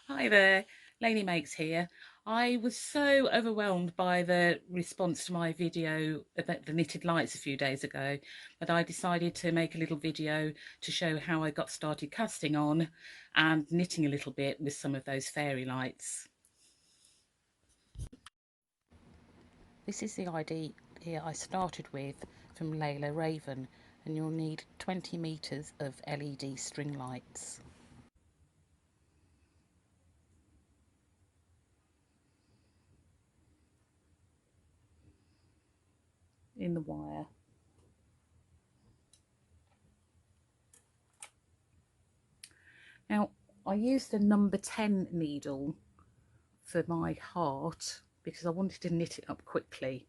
Hi there, LaineeMakes here. I was so overwhelmed by the response to my video about the knitted lights a few days ago that I decided to make a little video to show how I got started casting on and knitting a little bit with some of those fairy lights. This is the idea I started with from Layla Raven, and you'll need 20 meters of LED string lights. In the wire. Now, I used the number 10 needle for my heart because I wanted to knit it up quickly.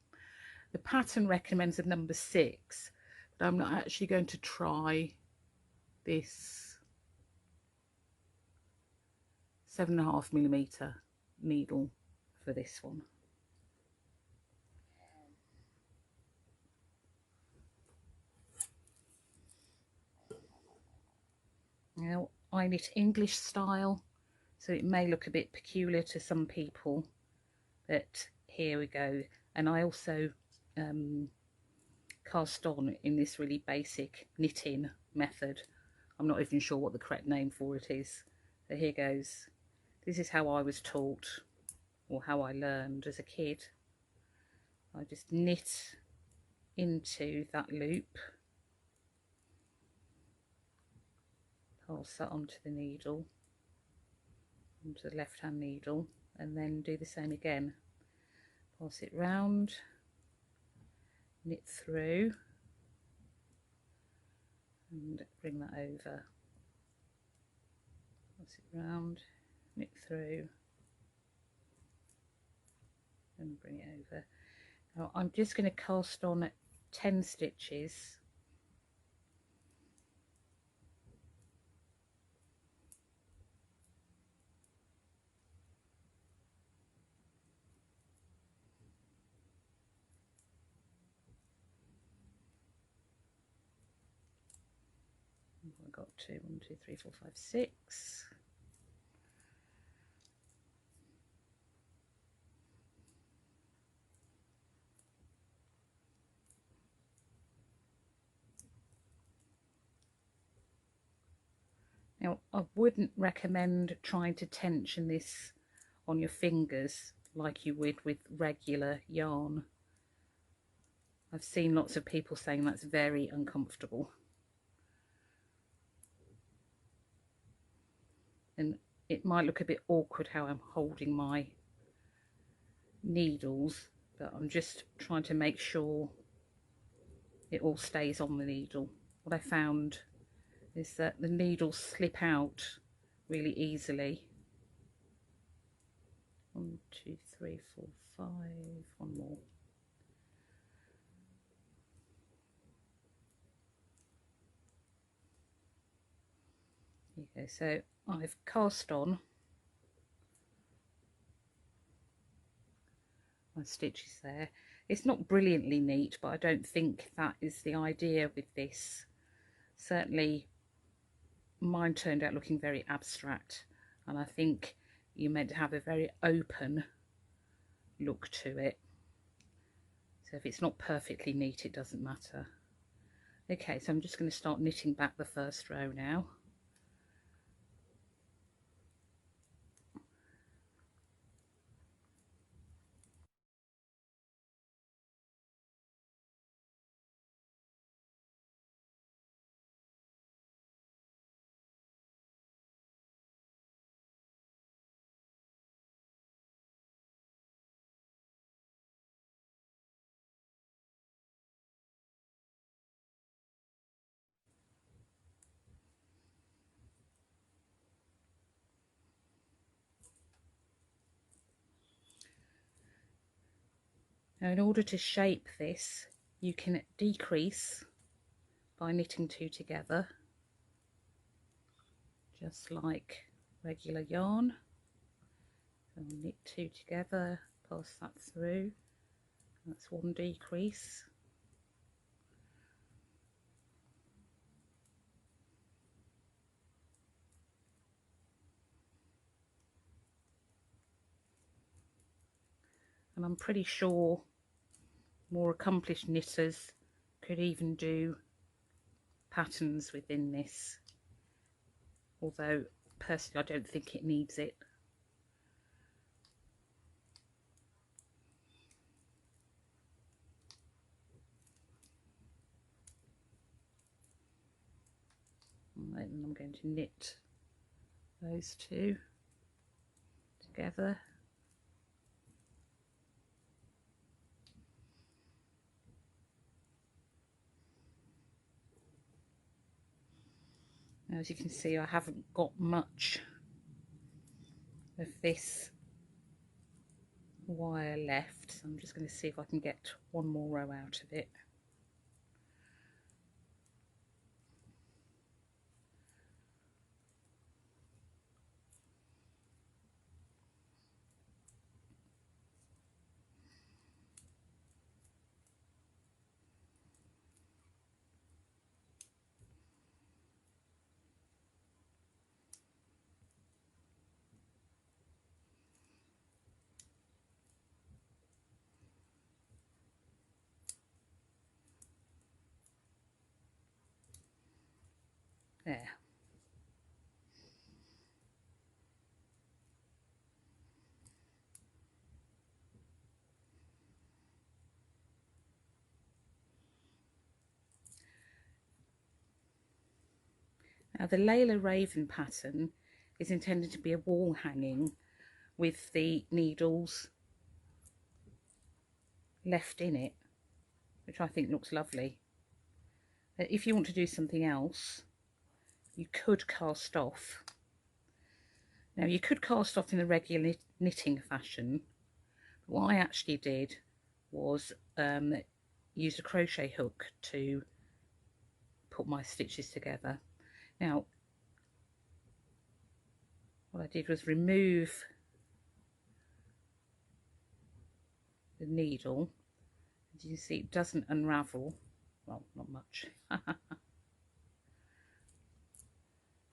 The pattern recommends a number 6, but I'm not actually going to try this 7.5mm needle for this one. Now, I knit English style, so it may look a bit peculiar to some people, but here we go. And I also cast on in this really basic knitting method. I'm not even sure what the correct name for it is. So here goes. This is how I was taught, or how I learned as a kid. I just knit into that loop, pass that onto the needle, onto the left hand needle, and then do the same again. Pass it round, knit through, and bring that over. Pass it round, knit through, and bring it over. Now I'm just going to cast on 10 stitches. I got to 1, 2, 3, 4, 5, 6. Now, I wouldn't recommend trying to tension this on your fingers like you would with regular yarn. I've seen lots of people saying that's very uncomfortable. And it might look a bit awkward how I'm holding my needles, but I'm just trying to make sure it all stays on the needle. What I found is that the needles slip out really easily. 1, 2, 3, 4, 5, one more. Okay, so I've cast on my stitches there. It's not brilliantly neat, but I don't think that is the idea with this. Certainly mine turned out looking very abstract, and I think you're meant to have a very open look to it. So if it's not perfectly neat, it doesn't matter. Okay, so I'm just going to start knitting back the first row now. Now, in order to shape this, you can decrease by knitting 2 together, just like regular yarn. So I'll knit 2 together, pass that through, that's 1 decrease. and I'm pretty sure more accomplished knitters could even do patterns within this, although personally I don't think it needs it. Right, and I'm going to knit those two together. Now, as you can see, I haven't got much of this wire left, so I'm just going to see if I can get one more row out of it. There. Now the Layla Raven pattern is intended to be a wall hanging with the needles left in it, which I think looks lovely. If you want to do something else, you could cast off. Now you could cast off in the regular knitting fashion, but what I actually did was use a crochet hook to put my stitches together. Now what I did was remove the needle. As you can see, it doesn't unravel, well, not much.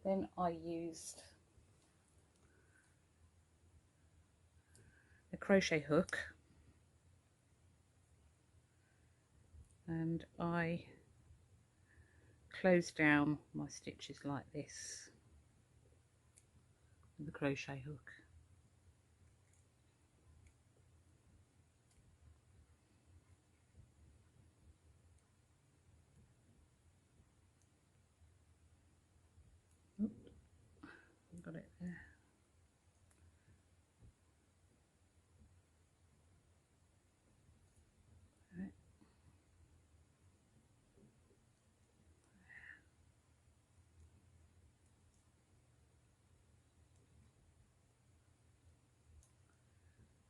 Then I used a crochet hook and I closed down my stitches like this with the crochet hook. Oop, got it there. Right.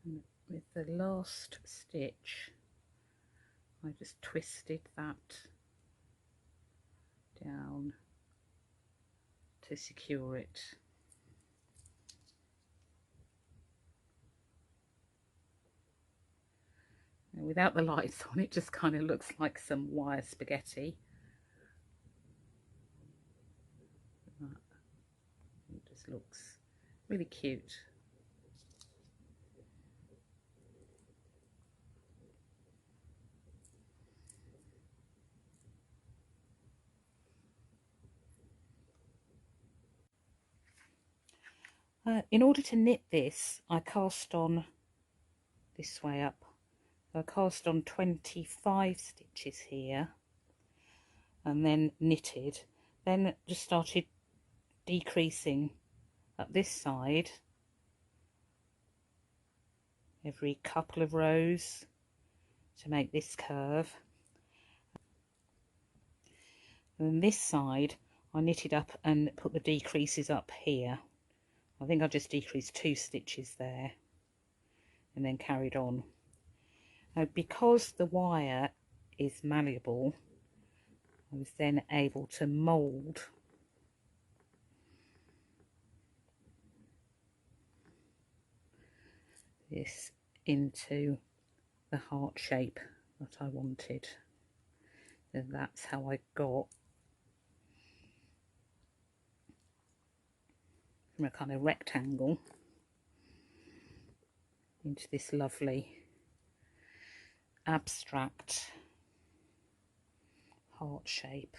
And with the last stitch, I just twisted that down to secure it. And without the lights on, it just kind of looks like some wire spaghetti. It just looks really cute. In order to knit this, I cast on this way up. So I cast on 25 stitches here and then knitted, then just started decreasing up this side every couple of rows to make this curve. And then this side I knitted up and put the decreases up here. I think I just decreased 2 stitches there and then carried on. Now, because the wire is malleable, I was then able to mould this into the heart shape that I wanted. And that's how I got from a kind of rectangle into this lovely abstract heart shape.